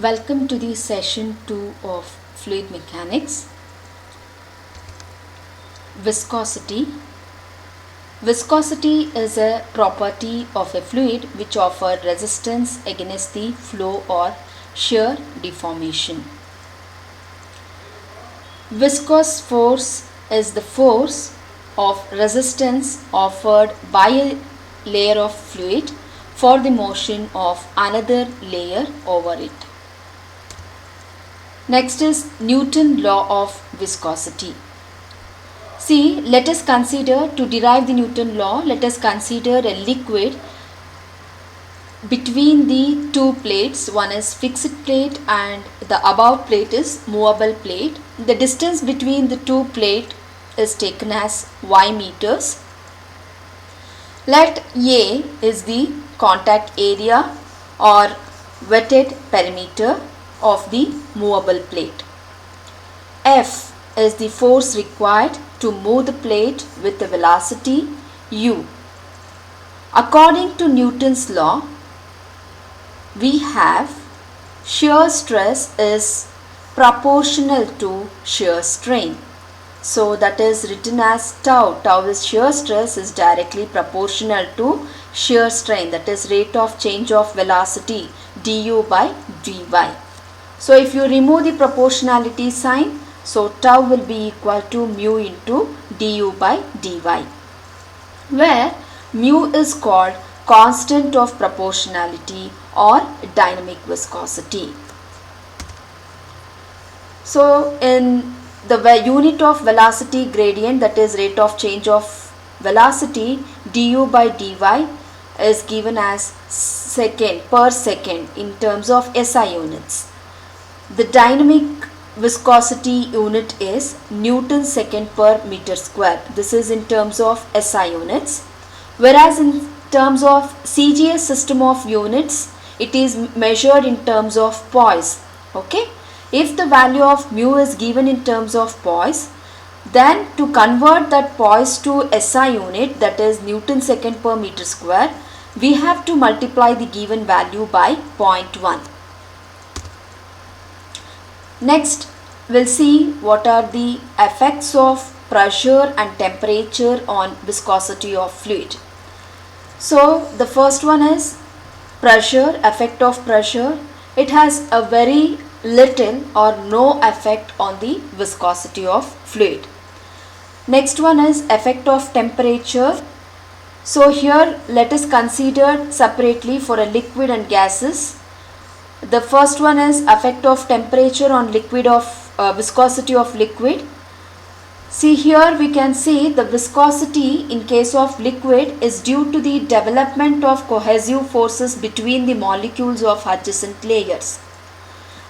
Welcome to the session 2 of fluid mechanics. Viscosity. Viscosity is a property of a fluid which offers resistance against the flow or shear deformation. Viscous force is the force of resistance offered by a layer of fluid for the motion of another layer over it. Next is Newton's law of viscosity. See, let us consider, to derive the Newton law, let us consider a liquid between the two plates. One is fixed plate and the above plate is movable plate. The distance between the two plates is taken as y meters. Let A is the contact area or wetted perimeter of the movable plate. F is the force required to move the plate with the velocity u. According to Newton's law, we have shear stress is proportional to shear strain. So that is written as tau. Tau is shear stress is directly proportional to shear strain, that is rate of change of velocity du by dy. So if you remove the proportionality sign, so tau will be equal to mu into du by dy, where mu is called constant of proportionality or dynamic viscosity. So in the unit of velocity gradient, that is rate of change of velocity du by dy is given as second per second in terms of SI units. The dynamic viscosity unit is Newton second per meter square. This is in terms of SI units. Whereas in terms of CGS system of units, it is measured in terms of poise. Okay. If the value of mu is given in terms of poise, then to convert that poise to SI unit, that is Newton second per meter square, we have to multiply the given value by 0.1. Next, we'll see what are the effects of pressure and temperature on viscosity of fluid. So, the first one is pressure, effect of pressure. It has a very little or no effect on the viscosity of fluid. Next one is effect of temperature. So, here let us consider separately for a liquid and gases. The first one is effect of temperature on liquid of viscosity of liquid. See, here we can see the viscosity in case of liquid is due to the development of cohesive forces between the molecules of adjacent layers.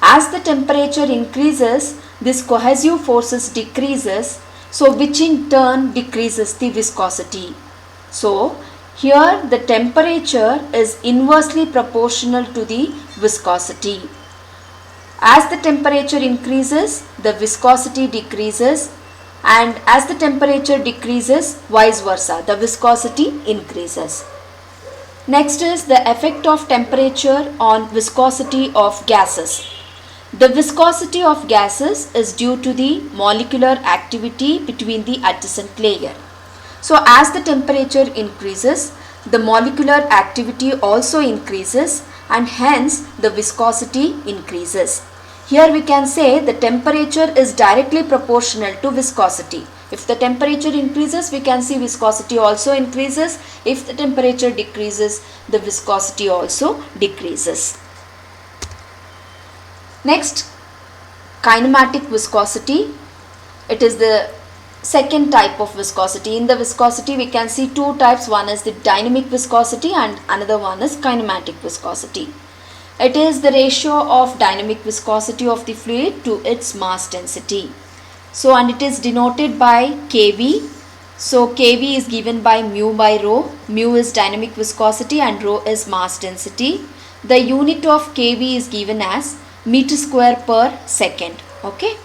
As the temperature increases, this cohesive forces decreases, so which in turn decreases the viscosity. So here the temperature is inversely proportional to the viscosity. As the temperature increases, the viscosity decreases, and as the temperature decreases, vice versa, the viscosity increases. Next is the effect of temperature on viscosity of gases. The viscosity of gases is due to the molecular activity between the adjacent layer. So as the temperature increases, the molecular activity also increases, and hence the viscosity increases. Here we can say the temperature is directly proportional to viscosity. If the temperature increases, we can see viscosity also increases. If the temperature decreases, the viscosity also decreases. Next, kinematic viscosity. It is the second type of viscosity. In the viscosity, we can see two types. One is the dynamic viscosity and another one is kinematic viscosity. It is the ratio of dynamic viscosity of the fluid to its mass density. So, and it is denoted by kV. So, kV is given by mu by rho. Mu is dynamic viscosity and rho is mass density. The unit of kV is given as meter square per second. Okay.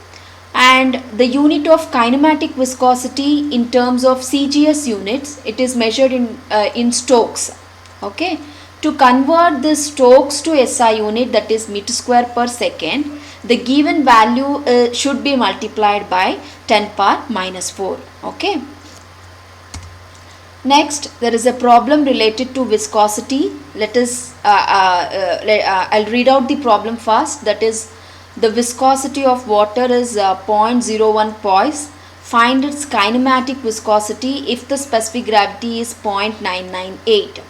And the unit of kinematic viscosity in terms of CGS units, it is measured in Stokes. Okay. To convert this Stokes to SI unit, that is meter square per second, the given value should be multiplied by 10 power minus 4. Okay. Next, there is a problem related to viscosity. Let us, I'll read out the problem first. That is, the viscosity of water is 0.01 poise. Find its kinematic viscosity if the specific gravity is 0.998.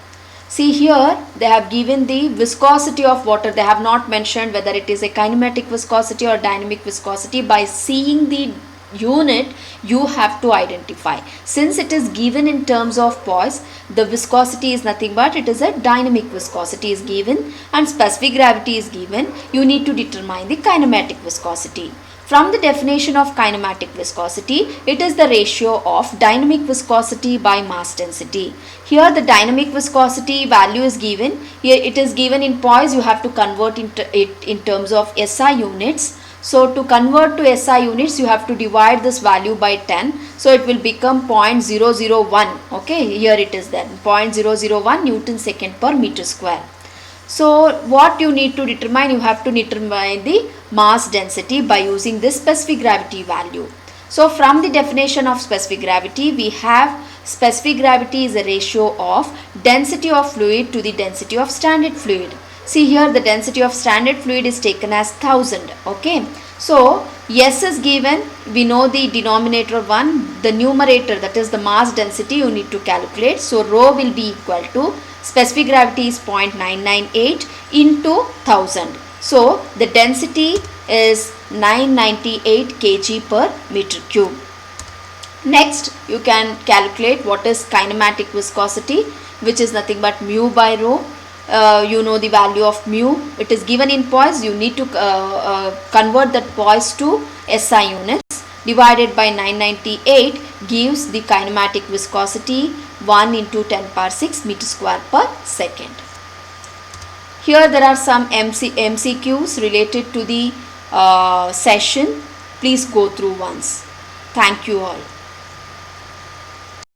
See here, they have given the viscosity of water. They have not mentioned whether it is a kinematic viscosity or dynamic viscosity. By seeing the unit, you have to identify. Since it is given in terms of poise, the viscosity is nothing but it is a dynamic viscosity is given and specific gravity is given. You need to determine the kinematic viscosity. From the definition of kinematic viscosity, it is the ratio of dynamic viscosity by mass density. Here the dynamic viscosity value is given. Here it is given in poise. You have to convert it in terms of SI units. So to convert to SI units, you have to divide this value by 10. So it will become 0.001. Okay, here it is then 0.001 Newton second per meter square. So what you need to determine, you have to determine the mass density by using this specific gravity value. So from the definition of specific gravity, we have specific gravity is a ratio of density of fluid to the density of standard fluid. See here, the density of standard fluid is taken as 1000. Okay. So S is given, we know the denominator 1, the numerator, that is the mass density, you need to calculate. So rho will be equal to, specific gravity is 0.998 into 1000. So the density is 998 kg per meter cube. Next, you can calculate what is kinematic viscosity, which is nothing but mu by rho. You know the value of mu. It is given in poise. You need to convert that poise to SI units. Divided by 998 gives the kinematic viscosity 1 into 10 power 6 meter square per second. Here there are some MCQs related to the session. Please go through once. Thank you all.